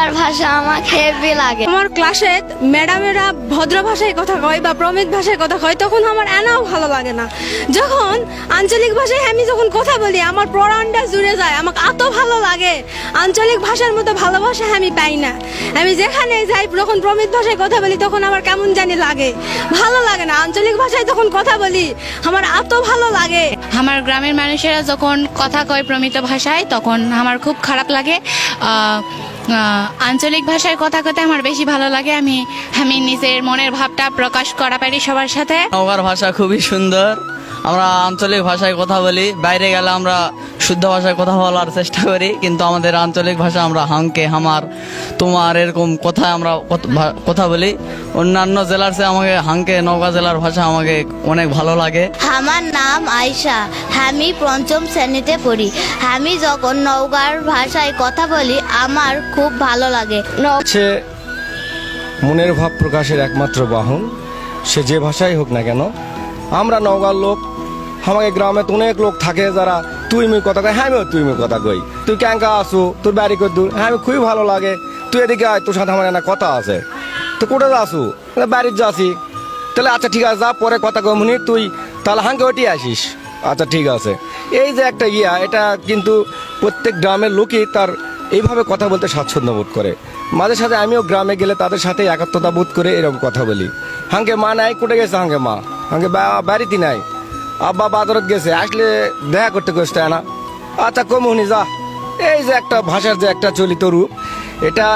নওগাঁর ভাষা আমাকে হেভি লাগে। আমার ক্লাসে ম্যাডামেরা ভদ্র ভাষায় কথা কয় বা প্রমিত ভাষায় কথা কয়, তখন আমার এনাও ভালো লাগে না। যখন আঞ্চলিক ভাষায় আমি যখন কথা বলি আমার প্রাণটা জুড়ে যায়, আমাকে এত ভালো লাগে। আঞ্চলিক ভাষার মতো ভালোবাসা আমি পাই না। আমি যেখানে যাই যখন প্রমিত ভাষায় কথা বলি তখন আমার কেমন জানি লাগে, ভালো লাগে না। আঞ্চলিক ভাষায় যখন কথা বলি আমার এত ভালো লাগে। আমার গ্রামের মানুষেরা যখন কথা কয় প্রমিত ভাষায় তখন আমার খুব খারাপ লাগে। আঞ্চলিক ভাষায় কথা কতে আমার বেশি ভালো লাগে। আমি নিজের মনের ভাবটা প্রকাশ করা পারি সবার সাথে। নওগাঁর ভাষা খুবই সুন্দর। আমরা আঞ্চলিক ভাষায় কথা বলি, বাইরে গেলে আমরা শুদ্ধ ভাষায় কথা বলার চেষ্টা করি, কিন্তু আমাদের আঞ্চলিক ভাষা আমরা হাঙ্কে হামার তোমার এরকম কথায় আমরা কথা বলি। অন্যান্য জেলার চেয়ে আমাকে হাঙ্কে নওগাঁ জেলার ভাষা আমাকে অনেক ভালো লাগে। আমার নাম আয়শা, আমি পঞ্চম শ্রেণীতে পড়ি। আমি যখন নওগাঁর ভাষায় কথা বলি আমার খুব ভালো লাগে। হচ্ছে মনের ভাব প্রকাশের একমাত্র বাহন, সে যে ভাষাই হোক না কেন। আমরা নওগাঁর লোক, আমাকে গ্রামে তো অনেক লোক থাকে যারা তুই মুই কথা কয়, হ্যাঁ আমিও তুই মুই কথা কই। তুই ক্যাঙ্কা আসু, তোর বাড়ি কর দূর, হ্যাঁ আমি খুবই ভালো লাগে। তুই এদিকে আয়, তোর সাথে আমার একটা কথা আছে। তো কোথায় যাসু? বাড়ির যাসি। তাহলে আচ্ছা ঠিক আছে, যা পরে কথা কই মুনি, তুই তাহলে হাঙ্কে ওটি আসিস। আচ্ছা ঠিক আছে। এই যে একটা এটা কিন্তু প্রত্যেক গ্রামের লোকই তার এইভাবে কথা বলতে স্বাচ্ছন্দ্য বোধ করে। মাঝে সাথে আমিও গ্রামে গেলে তাদের সাথে একাত্মতা বোধ করে এরকম কথা বলি। হাঙ্কে মা নাই, কোটে গেছে হাঙ্কে মা? হাঙ্কে বাড়িতে নাই, আব্বা বাজারত গেছে, আসলে দেখা করতে করতে না। আচ্ছা কমুনি যা। এই যে একটা ভাষার যে একটা চলিত রূপ, এটা